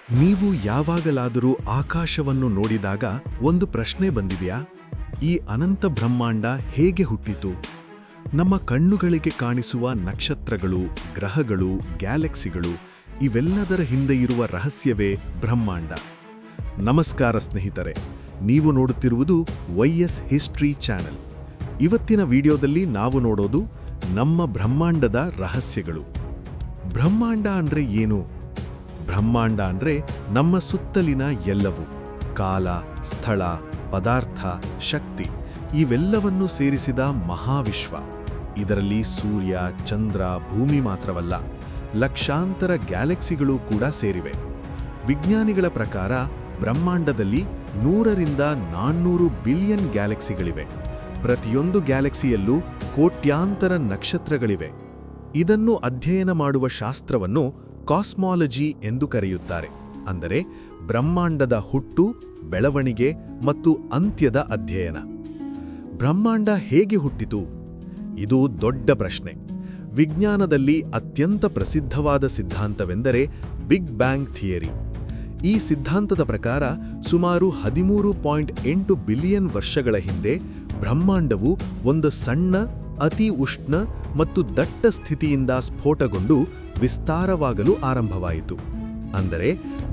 ನೀವು ಯಾವಾಗಲಾದರೂ ಆಕಾಶವನ್ನು ನೋಡಿದಾಗ ಒಂದು ಪ್ರಶ್ನೆ ಬಂದಿದೆಯಾ? ಈ ಅನಂತ ಬ್ರಹ್ಮಾಂಡ ಹೇಗೆ ಹುಟ್ಟಿತು? ನಮ್ಮ ಕಣ್ಣುಗಳಿಗೆ ಕಾಣಿಸುವ ನಕ್ಷತ್ರಗಳು, ಗ್ರಹಗಳು, ಗ್ಯಾಲಕ್ಸಿಗಳು ಇವೆಲ್ಲದರ ಹಿಂದೆ ಇರುವ ರಹಸ್ಯವೇ ಬ್ರಹ್ಮಾಂಡ. ನಮಸ್ಕಾರ ಸ್ನೇಹಿತರೆ, ನೀವು ನೋಡುತ್ತಿರುವುದು ವೈಎಸ್ ಹಿಸ್ಟ್ರಿ ಚಾನೆಲ್. ಇವತ್ತಿನ ವಿಡಿಯೋದಲ್ಲಿ ನಾವು ನೋಡೋದು ನಮ್ಮ ಬ್ರಹ್ಮಾಂಡದ ರಹಸ್ಯಗಳು. ಬ್ರಹ್ಮಾಂಡ ಅಂದ್ರೆ ಏನು? ಬ್ರಹ್ಮಾಂಡ ಅಂದ್ರೆ ನಮ್ಮ ಸುತ್ತಲಿನ ಎಲ್ಲವೂ, ಕಾಲ, ಸ್ಥಳ, ಪದಾರ್ಥ, ಶಕ್ತಿ ಇವೆಲ್ಲವನ್ನೂ ಸೇರಿಸಿದ ಮಹಾವಿಶ್ವ. ಇದರಲ್ಲಿ ಸೂರ್ಯ, ಚಂದ್ರ, ಭೂಮಿ ಮಾತ್ರವಲ್ಲ, ಲಕ್ಷಾಂತರ ಗ್ಯಾಲಕ್ಸಿಗಳು ಕೂಡ ಸೇರಿವೆ. ವಿಜ್ಞಾನಿಗಳ ಪ್ರಕಾರ ಬ್ರಹ್ಮಾಂಡದಲ್ಲಿ 100ರಿಂದ 400 ಬಿಲಿಯನ್ ಗ್ಯಾಲಕ್ಸಿಗಳಿವೆ. ಪ್ರತಿಯೊಂದು ಗ್ಯಾಲಕ್ಸಿಯಲ್ಲೂ ಕೋಟ್ಯಾಂತರ ನಕ್ಷತ್ರಗಳಿವೆ. ಇದನ್ನು ಅಧ್ಯಯನ ಮಾಡುವ ಶಾಸ್ತ್ರವನ್ನು ಕಾಸ್ಮಾಲಜಿ ಎಂದು ಕರೆಯುತ್ತಾರೆ. ಅಂದರೆ ಬ್ರಹ್ಮಾಂಡದ ಹುಟ್ಟು, ಬೆಳವಣಿಗೆ ಮತ್ತು ಅಂತ್ಯದ ಅಧ್ಯಯನ. ಬ್ರಹ್ಮಾಂಡ ಹೇಗೆ ಹುಟ್ಟಿತು? ಇದು ದೊಡ್ಡ ಪ್ರಶ್ನೆ. ವಿಜ್ಞಾನದಲ್ಲಿ ಅತ್ಯಂತ ಪ್ರಸಿದ್ಧವಾದ ಸಿದ್ಧಾಂತವೆಂದರೆ ಬಿಗ್ ಬ್ಯಾಂಗ್ ಥಿಯರಿ. ಈ ಸಿದ್ಧಾಂತದ ಪ್ರಕಾರ ಸುಮಾರು 13.8 ಬಿಲಿಯನ್ ವರ್ಷಗಳ ಹಿಂದೆ ಬ್ರಹ್ಮಾಂಡವು ಒಂದು ಸಣ್ಣ, ಅತಿ ಉಷ್ಣ ಮತ್ತು ದಟ್ಟ ಸ್ಥಿತಿಯಿಂದ ಸ್ಫೋಟಗೊಂಡು ವಿಸ್ತಾರವಾಗಲು ಆರಂಭವಾಯಿತು. ಅಂದರೆ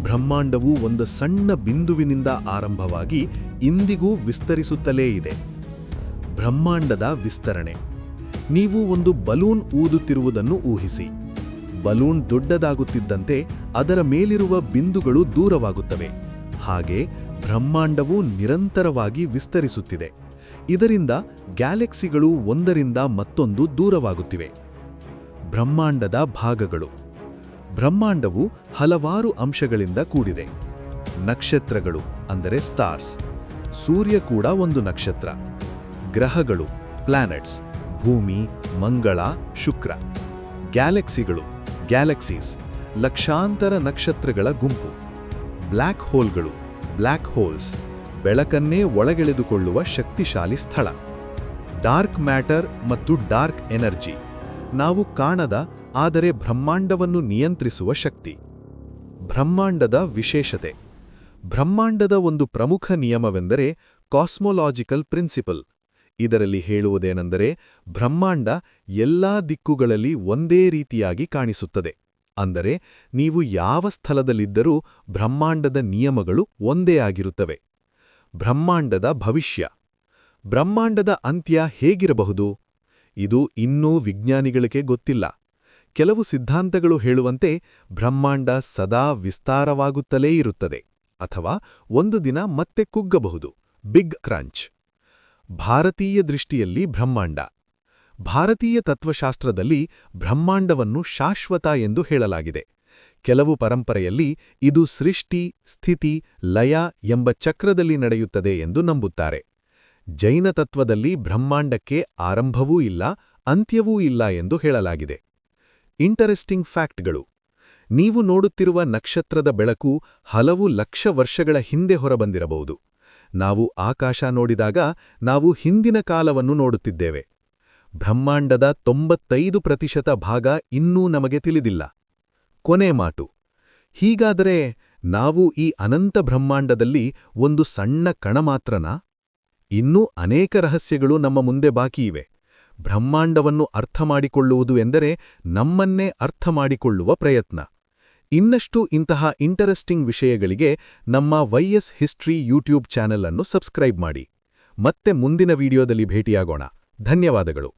ಬ್ರಹ್ಮಾಂಡವು ಒಂದು ಸಣ್ಣ ಬಿಂದುವಿನಿಂದ ಆರಂಭವಾಗಿ ಇಂದಿಗೂ ವಿಸ್ತರಿಸುತ್ತಲೇ ಇದೆ. ಬ್ರಹ್ಮಾಂಡದ ವಿಸ್ತರಣೆ. ನೀವು ಒಂದು ಬಲೂನ್ ಊದುತ್ತಿರುವುದನ್ನು ಊಹಿಸಿ. ಬಲೂನ್ ದೊಡ್ಡದಾಗುತ್ತಿದ್ದಂತೆ ಅದರ ಮೇಲಿರುವ ಬಿಂದುಗಳು ದೂರವಾಗುತ್ತವೆ. ಹಾಗೆ ಬ್ರಹ್ಮಾಂಡವು ನಿರಂತರವಾಗಿ ವಿಸ್ತರಿಸುತ್ತಿದೆ. ಇದರಿಂದ ಗ್ಯಾಲಕ್ಸಿಗಳು ಒಂದರಿಂದ ಮತ್ತೊಂದು ದೂರವಾಗುತ್ತಿವೆ. ಬ್ರಹ್ಮಾಂಡದ ಭಾಗಗಳು. ಬ್ರಹ್ಮಾಂಡವು ಹಲವಾರು ಅಂಶಗಳಿಂದ ಕೂಡಿದೆ. ನಕ್ಷತ್ರಗಳು ಅಂದರೆ ಸ್ಟಾರ್ಸ್. ಸೂರ್ಯ ಕೂಡ ಒಂದು ನಕ್ಷತ್ರ. ಗ್ರಹಗಳು ಪ್ಲಾನೆಟ್ಸ್, ಭೂಮಿ, ಮಂಗಳ, ಶುಕ್ರ. ಗ್ಯಾಲಕ್ಸಿಗಳು ಗ್ಯಾಲಕ್ಸೀಸ್, ಲಕ್ಷಾಂತರ ನಕ್ಷತ್ರಗಳ ಗುಂಪು. ಬ್ಲ್ಯಾಕ್ ಹೋಲ್ಗಳು ಬ್ಲ್ಯಾಕ್ ಹೋಲ್ಸ್, ಬೆಳಕನ್ನೇ ಒಳಗೆಳೆದುಕೊಳ್ಳುವ ಶಕ್ತಿಶಾಲಿ ಸ್ಥಳ. ಡಾರ್ಕ್ ಮ್ಯಾಟರ್ ಮತ್ತು ಡಾರ್ಕ್ ಎನರ್ಜಿ, ನಾವು ಕಾಣದ ಆದರೆ ಬ್ರಹ್ಮಾಂಡವನ್ನು ನಿಯಂತ್ರಿಸುವ ಶಕ್ತಿ. ಬ್ರಹ್ಮಾಂಡದ ವಿಶೇಷತೆ. ಬ್ರಹ್ಮಾಂಡದ ಒಂದು ಪ್ರಮುಖ ನಿಯಮವೆಂದರೆ ಕಾಸ್ಮೊಲಾಜಿಕಲ್ ಪ್ರಿನ್ಸಿಪಲ್. ಇದರಲ್ಲಿ ಹೇಳುವುದೇನೆಂದರೆ ಬ್ರಹ್ಮಾಂಡ ಎಲ್ಲಾ ದಿಕ್ಕುಗಳಲ್ಲಿ ಒಂದೇ ರೀತಿಯಾಗಿ ಕಾಣಿಸುತ್ತದೆ. ಅಂದರೆ ನೀವು ಯಾವ ಸ್ಥಳದಲ್ಲಿದ್ದರೂ ಬ್ರಹ್ಮಾಂಡದ ನಿಯಮಗಳು ಒಂದೇ ಆಗಿರುತ್ತವೆ. ಬ್ರಹ್ಮಾಂಡದ ಭವಿಷ್ಯ. ಬ್ರಹ್ಮಾಂಡದ ಅಂತ್ಯ ಹೇಗಿರಬಹುದು? ಇದು ಇನ್ನೂ ವಿಜ್ಞಾನಿಗಳಿಗೆ ಗೊತ್ತಿಲ್ಲ. ಕೆಲವು ಸಿದ್ಧಾಂತಗಳು ಹೇಳುವಂತೆ ಬ್ರಹ್ಮಾಂಡ ಸದಾ ವಿಸ್ತಾರವಾಗುತ್ತಲೇ ಇರುತ್ತದೆ, ಅಥವಾ ಒಂದು ದಿನ ಮತ್ತೆ ಕುಗ್ಗಬಹುದು. Big crunch. ಭಾರತೀಯ ದೃಷ್ಟಿಯಲ್ಲಿ ಬ್ರಹ್ಮಾಂಡ. ಭಾರತೀಯ ತತ್ವಶಾಸ್ತ್ರದಲ್ಲಿ ಬ್ರಹ್ಮಾಂಡವನ್ನು ಶಾಶ್ವತ ಎಂದು ಹೇಳಲಾಗಿದೆ. ಕೆಲವು ಪರಂಪರೆಯಲ್ಲಿ ಇದು ಸೃಷ್ಟಿ, ಸ್ಥಿತಿ, ಲಯ ಎಂಬ ಚಕ್ರದಲ್ಲಿ ನಡೆಯುತ್ತದೆ ಎಂದು ನಂಬುತ್ತಾರೆ. ಜೈನ ತತ್ವದಲ್ಲಿ ಬ್ರಹ್ಮಾಂಡಕ್ಕೆ ಆರಂಭವೂ ಇಲ್ಲ, ಅಂತ್ಯವೂ ಇಲ್ಲ ಎಂದು ಹೇಳಲಾಗಿದೆ. ಇಂಟರೆಸ್ಟಿಂಗ್ ಫ್ಯಾಕ್ಟ್ಗಳು. ನೀವು ನೋಡುತ್ತಿರುವ ನಕ್ಷತ್ರದ ಬೆಳಕು ಹಲವು ಲಕ್ಷ ವರ್ಷಗಳ ಹಿಂದೆ ಹೊರಬಂದಿರಬಹುದು. ನಾವು ಆಕಾಶ ನೋಡಿದಾಗ ನಾವು ಹಿಂದಿನ ಕಾಲವನ್ನು ನೋಡುತ್ತಿದ್ದೇವೆ. ಬ್ರಹ್ಮಾಂಡದ 95% ಭಾಗ ಇನ್ನೂ ನಮಗೆ ತಿಳಿದಿಲ್ಲ. ಕೊನೆ ಮಾತು. ಹೀಗಾದರೆ ನಾವು ಈ ಅನಂತ ಬ್ರಹ್ಮಾಂಡದಲ್ಲಿ ಒಂದು ಸಣ್ಣ ಕಣ ಮಾತ್ರನಾ? ಇನ್ನೂ ಅನೇಕ ರಹಸ್ಯಗಳು ನಮ್ಮ ಮುಂದೆ ಬಾಕಿಯಿವೆ. ಬ್ರಹ್ಮಾಂಡವನ್ನು ಅರ್ಥಮಾಡಿಕೊಳ್ಳುವುದು ಎಂದರೆ ನಮ್ಮನ್ನೇ ಅರ್ಥಮಾಡಿಕೊಳ್ಳುವ ಪ್ರಯತ್ನ. ಇನ್ನಷ್ಟು ಇಂತಹ ಇಂಟರೆಸ್ಟಿಂಗ್ ವಿಷಯಗಳಿಗೆ ನಮ್ಮ ವೈಎಸ್ ಹಿಸ್ಟ್ರಿ ಯೂಟ್ಯೂಬ್ ಚಾನೆಲ್ ಅನ್ನು ಸಬ್ಸ್ಕ್ರೈಬ್ ಮಾಡಿ. ಮತ್ತೆ ಮುಂದಿನ ವಿಡಿಯೋದಲ್ಲಿ ಭೇಟಿಯಾಗೋಣ. ಧನ್ಯವಾದಗಳು.